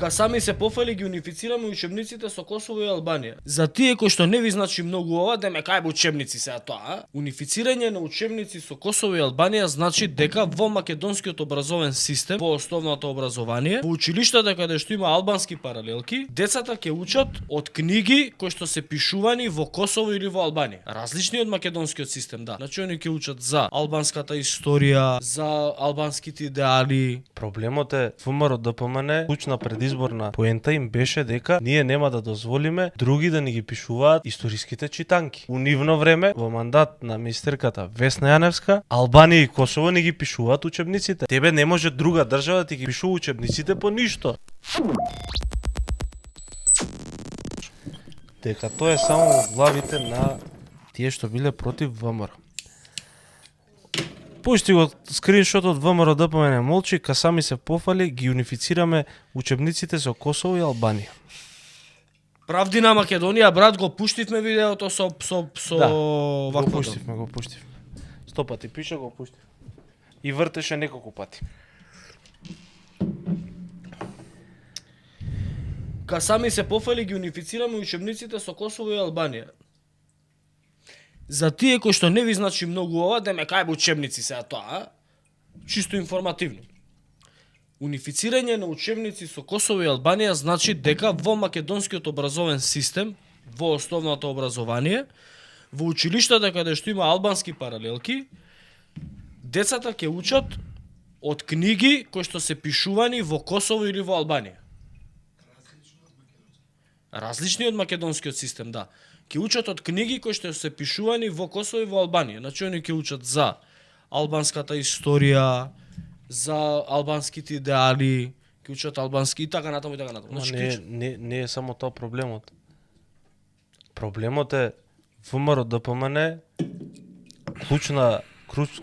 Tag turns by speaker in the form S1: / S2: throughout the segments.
S1: Ка сами се пофали ги унифицираме учебниците со Косово и Албанија. За тие кои што не ви значи многу ова, деме кај учебници сега тоа, а? Унифицирање на учебници со Косово и Албанија значи дека во македонскиот образовен систем, во основното образование, во училиштата каде што има албански паралелки, децата ќе учат од книги кои што се пишувани во Косово или во Албанија. Различни од македонскиот систем, да. Значи они ќе учат за албанската историја, за албанските идеали.
S2: Проблемот е ВМРО ДПМН клучна предизборна поента им беше дека ние нема да дозволиме други да ни ги пишуваат историските читанки. У нивно време, во мандат на министерката Весна Јаневска, Албанија и Косово ни ги пишуваат учебниците. Тебе не може друга држава да ти ги пишува учебниците по ништо. Дека тоа е само во главите на тие што биле против ВМРО. Пушти го скриншот од ВМРО ДПМН молчи, ка сами се пофали, ги унифицираме учебниците со Косово и Албанија.
S1: Правди на Македонија, брат, го пуштивме видеото со
S2: Да,
S1: ваквото.
S2: го пуштивме. 100 пати пише, го пуштив. И вртеше неколку пати.
S1: Ка сами се пофали ги унифицираме учебниците со Косово и Албанија. За тие кои што не ви значи многу ова, деме кај учебници сега тоа, а? Чисто информативно. Унифицирање на учебници со Косово и Албанија значи дека во македонскиот образовен систем, во основното образование, во училиштата каде што има албански паралелки, децата ќе учат од книги кои што се пишувани во Косово или во Албанија. Различни од македонскиот систем, да. Ќе учат од книги кои што се пишувани во Косово и во Албанија. Значи они ќе учат за албанската историја, за албанските идеали, ќе учат албански и така натаму и така натаму. Значи
S2: Не е само тоа проблемот. Проблемот е ВМРО ДПМН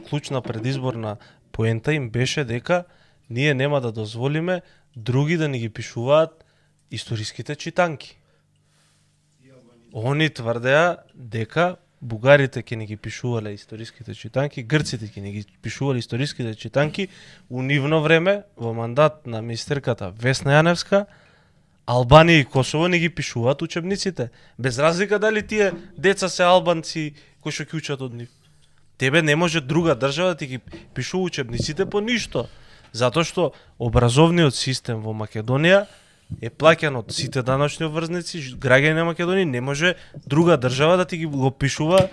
S2: клучна предизборна поента им беше дека ние нема да дозволиме други да ни ги пишуваат историските читанки. Они тврдеа дека бугарите ќе ни ги пишувале историските читанки, грците ќе ни ги пишувале историските читанки у нивно време, во мандат на министерката Весна Јаневска, Албанија и Косово ни ги пишуваат учебниците, без разлика дали тие деца се албанци кои што ќе учат од нив. Тебе не може друга држава да ти ги пишува учебниците по ништо, затоа што образовниот систем во Македонија е плаќан од сите даночни обврзници, граѓани на Македонија, не може друга држава да ти ги го пишува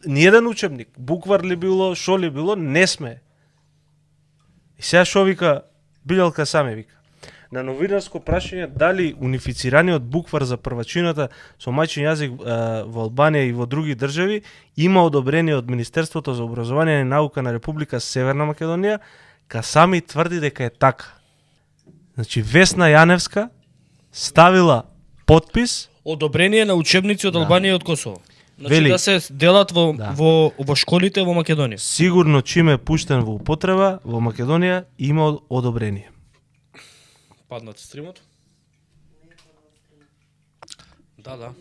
S2: ниеден учебник, буквар ли било, шо ли било, не сме. И сега шо вика Билјалка саме вика. На новинарско прашање дали унифицираниот буквар за првачината со мајчин јазик во Албанија и во други држави има одобрение од Министерството за образование и наука на Република Северна Македонија, ка сами тврди дека е така. Значи Весна Јаневска ставила подпис
S1: одобрение на учебници од Албанија и од Косово. Значи
S2: Вели,
S1: да се делат во школите во Македонија.
S2: Сигурно чим е пуштен во употреба во Македонија има одобрение.
S1: Паднат стримот? Да.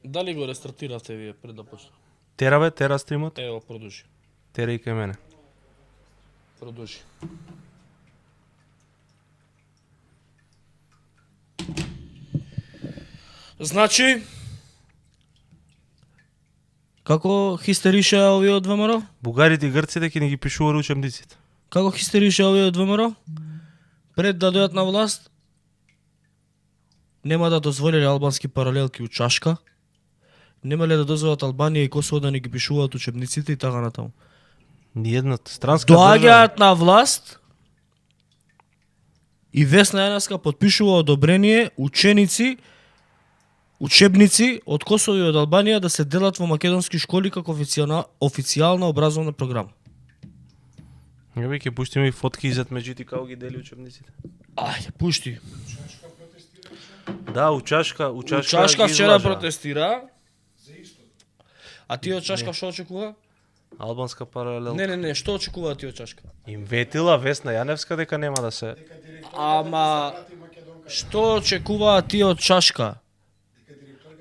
S1: Дали го рестартиравте вие пред да почне?
S2: Тера стримот?
S1: Ево, продолжи.
S2: Тера и кај мене.
S1: Продолжи. Значи, како хистерише овие од ВМРО?
S2: Бугарите и грците ќе ни ги пишувале учебниците.
S1: Како хистерише овие од ВМРО? Пред да дојдат на власт, нема да дозволеле албански паралелки у чашка, немале да дозволат Албанија и Косово да ни ги пишуваат учебниците и така натаму.
S2: Ниедна странска држава.
S1: Доаѓаат на власт и Весна Јаневска потпишува одобрение учебници од Косово и од Албанија да се делат во македонски школи како официјална образовна програма.
S2: Ја ќе пуштиме и фотки изед меѓути како ги дели учебниците.
S1: Ајде, пушти.
S2: Да, у Чашка
S1: Чашка
S2: ги
S1: вчера
S2: излажа.
S1: протестира. А ти од Чашка што очекува?
S2: Албанска паралелка.
S1: Не, што очекува ти од Чашка?
S2: Им ветила Весна Јаневска дека нема да се.
S1: Ама што очекува ти од Чашка?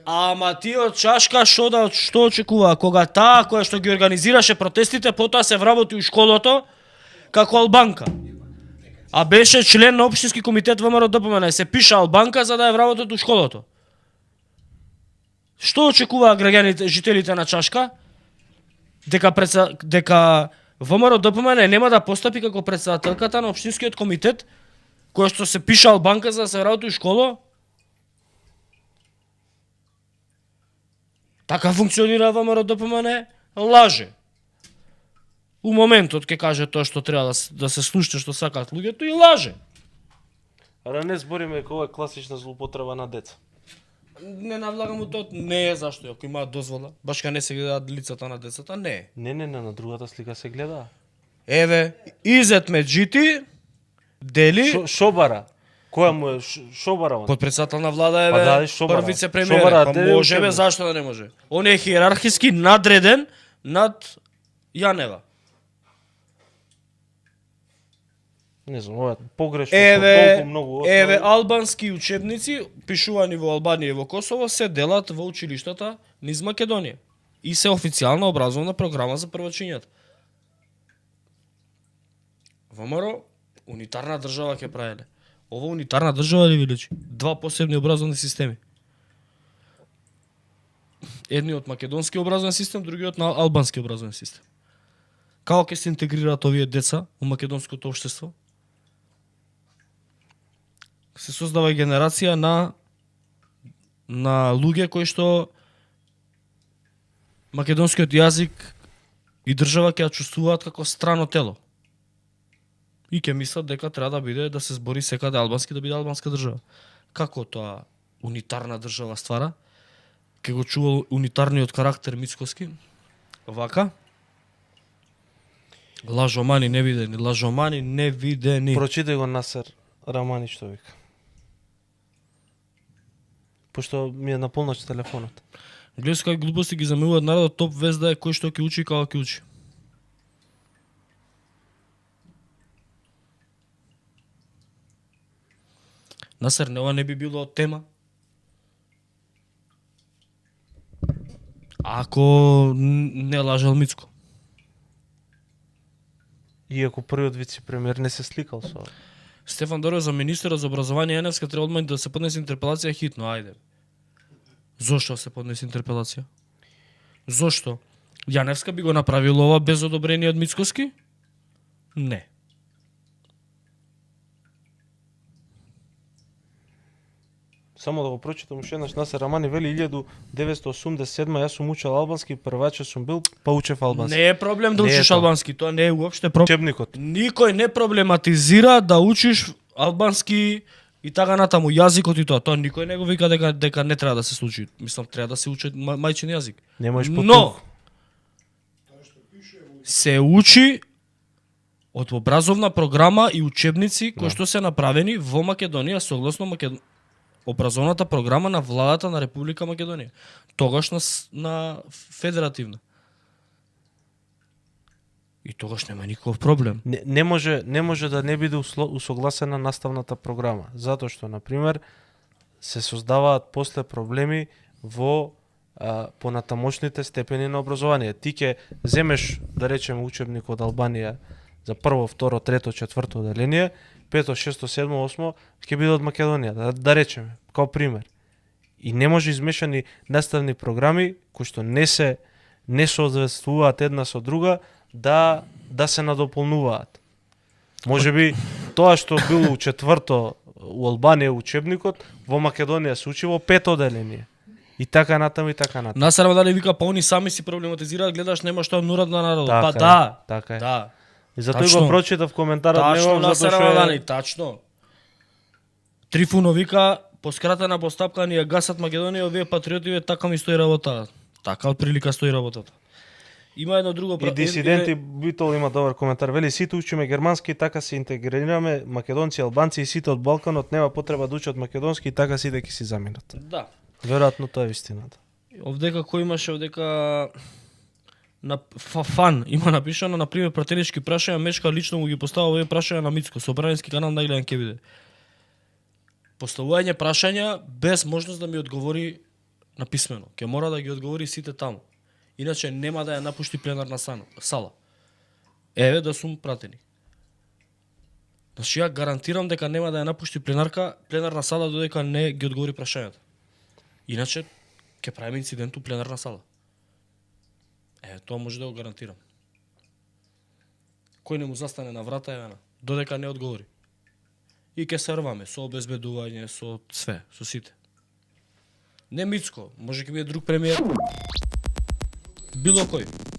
S1: Ама ти од Чашка што очекува? Кога таа која што ги организираше протестите, потоа се вработи у школото како албанка. А беше член на општински комитет ВМРО ДПМН, се пише албанка за да ја вработат у школото. Што очекуваат граѓаните, жителите на Чашка? Дека ВМРО ДПМН нема да постапи како претседателката на општинскиот комитет, која што се пише албанка за да се вработи у школо? Така функционира ВМРО ДПМН? Лаже. У моментот ќе каже тоа што треба да се слуша што сакаат луѓето и лаже.
S2: А да не збориме дека ова е класична злоупотреба на деца.
S1: Не навлагам у тоа, не е зашто, ако имаат дозвола, баш кога не се гледаат лицата на децата, не е.
S2: Не, на другата слика се гледа.
S1: Еве, Изет Меджити дели
S2: Шо бара? Која му е шо бара он?
S1: подпредседател на влада еве,
S2: Па да, шо бара?
S1: прв
S2: Шо
S1: вице-премиер,
S2: бара,
S1: па
S2: дели
S1: може бе,
S2: учебник.
S1: зашто да не може? Он е хиерархиски надреден над Јанева.
S2: Не знам, ова е погрешно, толку многу основи.
S1: Еве албански учебници пишувани во Албанија и во Косово се делат во училиштата низ Македонија и се официјална образовна програма за првачињата. ВМРО унитарна држава ќе правеле. Ова унитарна држава ли ви личи? Два посебни образовни системи. Едниот македонски образовен систем, другиот на албански образовен систем. Како ќе се интегрираат овие деца во македонското општество? Се создава генерација на луѓе кои што македонскиот јазик и држава ќе ја чувствуваат како страно тело. И ќе мислат дека треба да биде да се збори секаде албански, да биде албанска држава. Како тоа унитарна држава ствара? Ке го чува унитарниот карактер Мицкоски? Вака? Лажомани невидени.
S2: Прочитај го Насер Рамани што вика. Пошто ми е наполнач телефонот.
S1: Гледаш како глупости ги замилуваат народот, топ везда е кој што ќе учи и како ќе учи. Насер, ова не би било тема. Ако не лажал Мицко.
S2: Иако првиот вице-премиер не се сликал со ова.
S1: Стефан Доров за министерот за образование Јаневска треба одмah да се поднесе интерпелација хитно, ајде. Зошто се поднесе интерпелација? Зошто? Јаневска би го направила ова без одобрение од Мицкоски? Не.
S2: Само да го прочитам уште еднаш, Насер Рамани вели 1987 јас сум учел албански, прваче сум бил, па учев албански.
S1: Не е проблем да
S2: Не е
S1: учиш
S2: тоа.
S1: албански, тоа не е уопште проблем.
S2: Учебникот.
S1: Никој не проблематизира да учиш албански и така натаму јазикот и тоа. Тоа никој не го вика дека не треба да се случи. Мислам треба да се учи мајчин јазик.
S2: Не можеш по
S1: Но
S2: тук.
S1: се учи од образовна програма и учебници кои што се направени во Македонија согласно образовната програма на владата на Република Македонија. Тогаш на федеративна. И тогаш нема никаков проблем.
S2: Не може да не биде усогласена наставната програма, затоа што на пример се создаваат после проблеми во понатамошните степени на образование. Ти ќе земеш, да речеме, учебник од Албанија за прво, второ, трето, четврто оделение, пето, шесто, седмо, осмо ќе биде од Македонија, да речеме, као пример. И не може измешани наставни програми кои што не соодветствуваат една со друга да се надополнуваат. Можеби тоа што било у четврто у Албанија учебникот, во Македонија се учи во пето оделение. И така натаму и така натаму.
S1: Насер Рамадани вика па они сами си проблематизираат, гледаш нема што нурат на народот.
S2: Така
S1: Па
S2: е,
S1: да.
S2: така е.
S1: Да.
S2: И затоа
S1: Тачно.
S2: го прочитав коментарот
S1: Тачно,
S2: негов
S1: Насер
S2: затоа што
S1: Рамадани,
S2: е...
S1: тачно. Трифуно вика по скратена постапка ни ја гасат Македонија, овие патриотиве така ми стои работа. Така од прилика стои работата. Има едно друго
S2: И дисиденти Битол има добар коментар. Вели сите учиме германски, така се интегрираме македонци, албанци и сите од Балканот, нема потреба да учат македонски и така сите ќе си заминат.
S1: Да.
S2: Веројатно тоа е вистината.
S1: Овдека кој имаше овдека на фан има напишано на пример пратенички прашања, Мечка лично му ги постава овие прашања на Мицко, со Бранински канал нагледан ќе биде. Поставување прашања без можност да ми одговори на писмено. Ќе мора да ги одговори сите таму. Иначе нема да ја напушти пленарна сала. Еве да сум пратеник. Значи ја гарантирам дека нема да ја напушти пленарна сала додека не ги одговори прашањата. Иначе ќе правиме инцидент у пленарна сала. Тоа може да го гарантирам. Кој не му застане на врата евена, додека не одговори. И ќе се рваме со обезбедување, со све, со сите. Не Мицко, може ќе биде друг премиер. Било кој.